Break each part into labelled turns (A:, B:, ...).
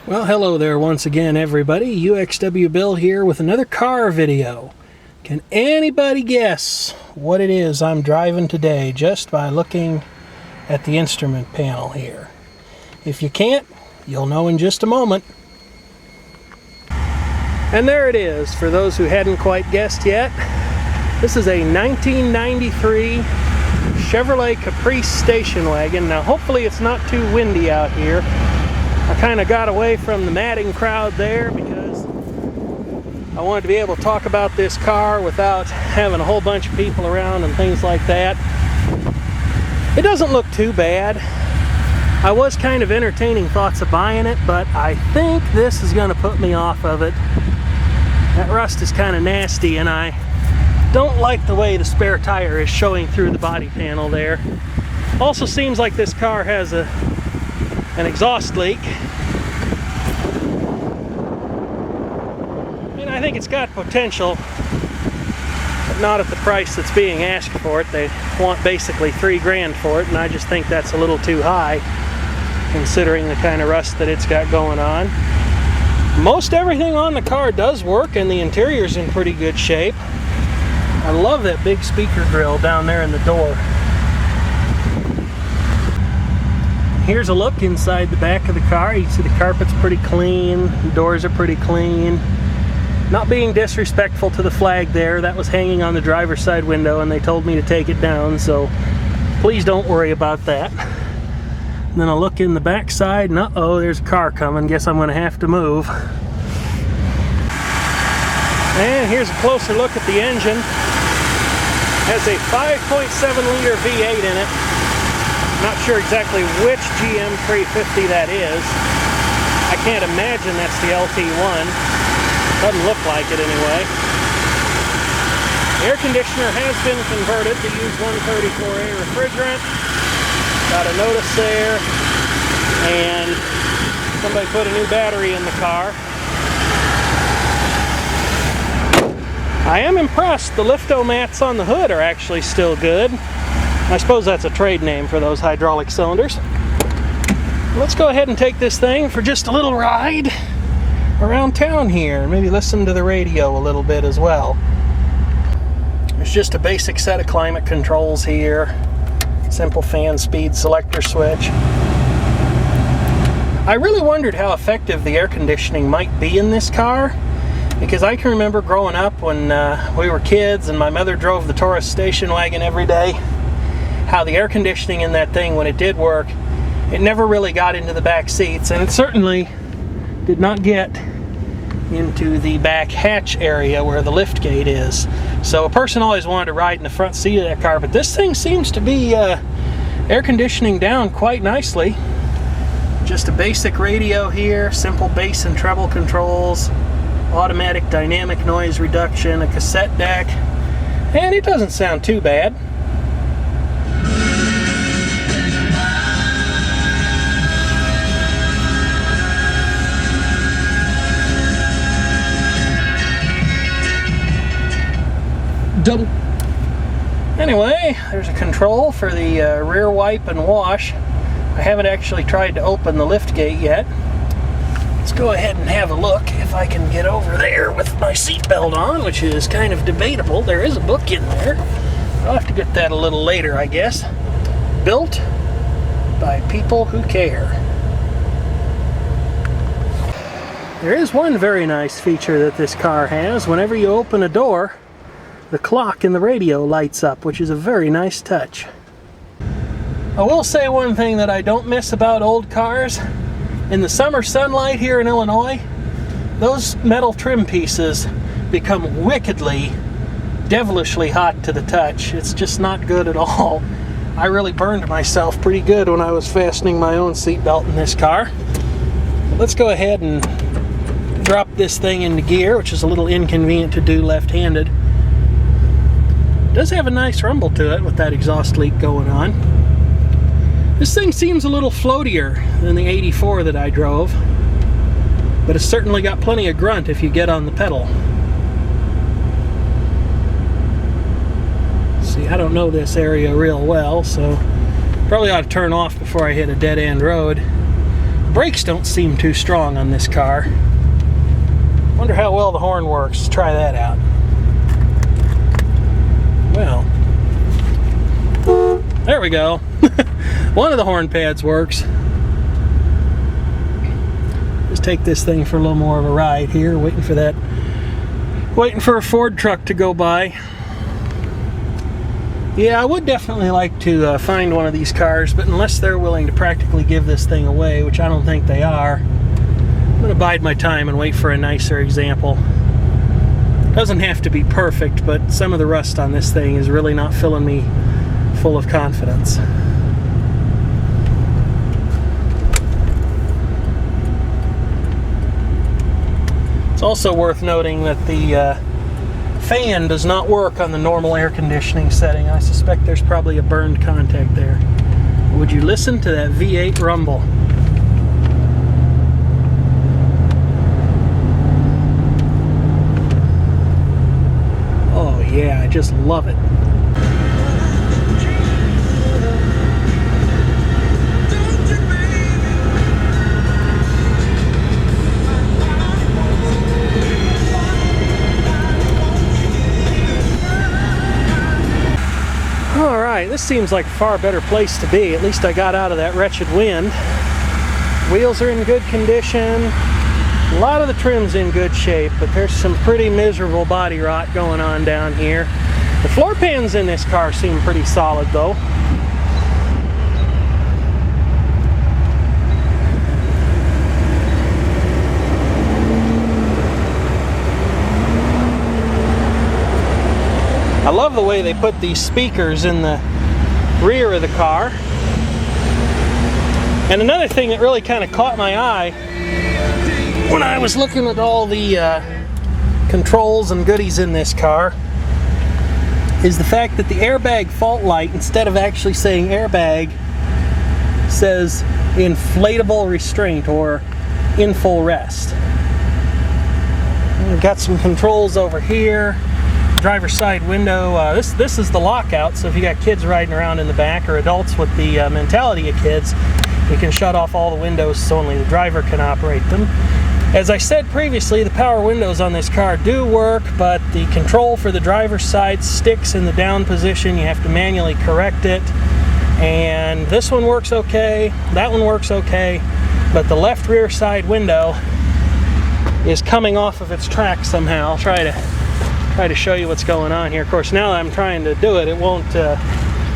A: Well, hello there once again, everybody. uxwbill here with another car video. Can anybody guess what it is I'm driving today just by looking at the instrument panel here? If you can't, you'll know in just a moment. And there it is, for those who hadn't quite guessed yet. This is a 1993 Chevrolet Caprice station wagon. Now hopefully it's not too windy out here. I kind of got away from the matting crowd there because I wanted to be able to talk about this car without having a whole bunch of people around and things like that. It doesn't look too bad. I was kind of entertaining thoughts of buying it, but I think this is going to put me off of it. That rust is kind of nasty, and I don't like the way the spare tire is showing through the body panel there. Also seems like this car has an exhaust leak. And I think it's got potential, but not at the price that's being asked for it. They want basically $3 grand for it, and I just think that's a little too high considering the kind of rust that it's got going on. Most everything on the car does work, and the interior's in pretty good shape. I love that big speaker grill down there in the door. Here's a look inside the back of the car. You can see the carpet's pretty clean, the doors are pretty clean. Not being disrespectful to the flag there, that was hanging on the driver's side window and they told me to take it down, so please don't worry about that. And then I'll look in the back side and uh-oh, there's a car coming. Guess I'm gonna have to move. And here's a closer look at the engine. Has a 5.7 liter V8 in it. Not sure exactly which GM 350 that is. I can't imagine that's the LT1. Doesn't look like it anyway. The air conditioner has been converted to use 134A refrigerant. Got a notice there. And somebody put a new battery in the car. I am impressed. The liftomats on the hood are actually still good. I suppose that's a trade name for those hydraulic cylinders. Let's go ahead and take this thing for just a little ride around town here. Maybe listen to the radio a little bit as well. There's just a basic set of climate controls here. Simple fan speed selector switch. I really wondered how effective the air conditioning might be in this car, because I can remember growing up when we were kids and my mother drove the Taurus station wagon every day, how the air conditioning in that thing, when it did work, it never really got into the back seats, and it certainly did not get into the back hatch area where the lift gate is. So a person always wanted to ride in the front seat of that car, but this thing seems to be air conditioning down quite nicely. Just a basic radio here, simple bass and treble controls, automatic dynamic noise reduction, a cassette deck, and it doesn't sound too bad. Anyway, there's a control for the rear wipe and wash. I haven't actually tried to open the lift gate yet. Let's go ahead and have a look if I can get over there with my seatbelt on, which is kind of debatable. There is a book in there. I'll have to get that a little later, I guess. Built by people who care. There is one very nice feature that this car has. Whenever you open a door, the clock in the radio lights up, which is a very nice touch. I will say one thing that I don't miss about old cars. In the summer sunlight here in Illinois, those metal trim pieces become wickedly, devilishly hot to the touch. It's just not good at all. I really burned myself pretty good when I was fastening my own seatbelt in this car. Let's go ahead and drop this thing into gear, which is a little inconvenient to do left-handed. It does have a nice rumble to it with that exhaust leak going on. This thing seems a little floatier than the 84 that I drove, but it's certainly got plenty of grunt if you get on the pedal. See, I don't know this area real well, so probably ought to turn off before I hit a dead-end road. brakes don't seem too strong on this car. Wonder how well the horn works. Let's try that out. Well, there we go. One of the horn pads works. Just take this thing for a little more of a ride here, waiting for a Ford truck to go by. Yeah, I would definitely like to find one of these cars, but unless they're willing to practically give this thing away, which I don't think they are, I'm going to bide my time and wait for a nicer example. Doesn't have to be perfect, but some of the rust on this thing is really not filling me full of confidence. It's also worth noting that the fan does not work on the normal air conditioning setting. I suspect there's probably a burned contact there. Would you listen to that V8 rumble? Oh yeah, I just love it. Alright, this seems like a far better place to be. At least I got out of that wretched wind. Wheels are in good condition. A lot of the trim's in good shape, but there's some pretty miserable body rot going on down here. The floor pans in this car seem pretty solid though. I love the way they put these speakers in the rear of the car. And another thing that really kind of caught my eye when I was looking at all the controls and goodies in this car is the fact that the airbag fault light, instead of actually saying airbag, says inflatable restraint or in full rest. We've got some controls over here. Driver's side window. This is the lockout, so if you got kids riding around in the back or adults with the mentality of kids, you can shut off all the windows so only the driver can operate them. As I said previously, the power windows on this car do work, but the control for the driver's side sticks in the down position. You have to manually correct it, and this one works okay, that one works okay, but the left rear side window is coming off of its track somehow. I'll try to show you what's going on here. Of course, now that I'm trying to do it, it won't,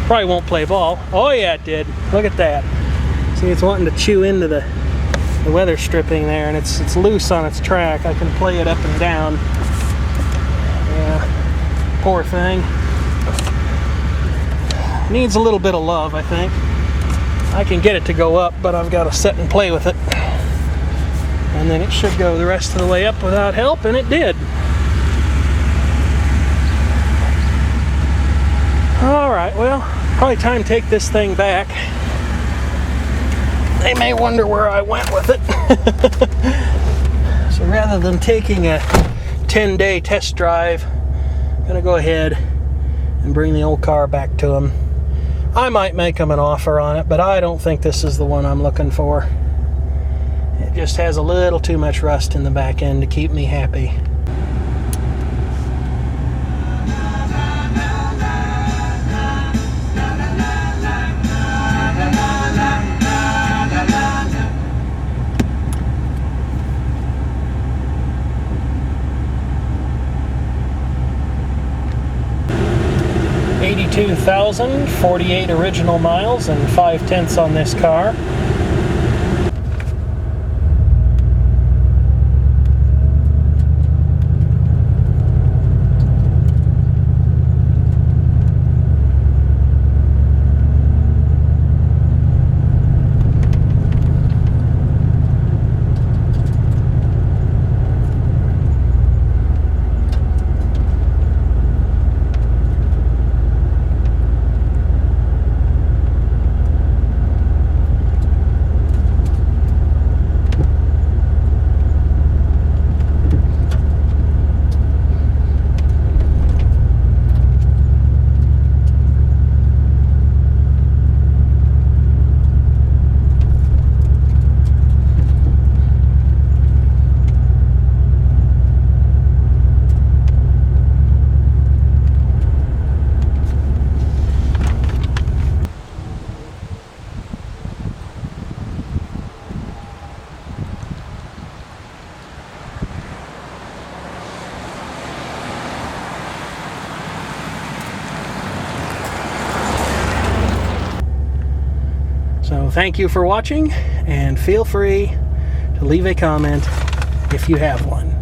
A: probably won't play ball. Oh yeah, it did. Look at that. See, it's wanting to chew into the weather stripping there, and it's loose on its track. I can play it up and down. Yeah, poor thing. Needs a little bit of love, I think. I can get it to go up, but I've got to sit and play with it. And then it should go the rest of the way up without help, and it did. Alright, well, probably time to take this thing back. They may wonder where I went with it. So rather than taking a 10-day test drive, I'm going to go ahead and bring the old car back to them. I might make them an offer on it, but I don't think this is the one I'm looking for. It just has a little too much rust in the back end to keep me happy. $82,048 original miles and 5/10 on this car. Thank you for watching, and feel free to leave a comment if you have one.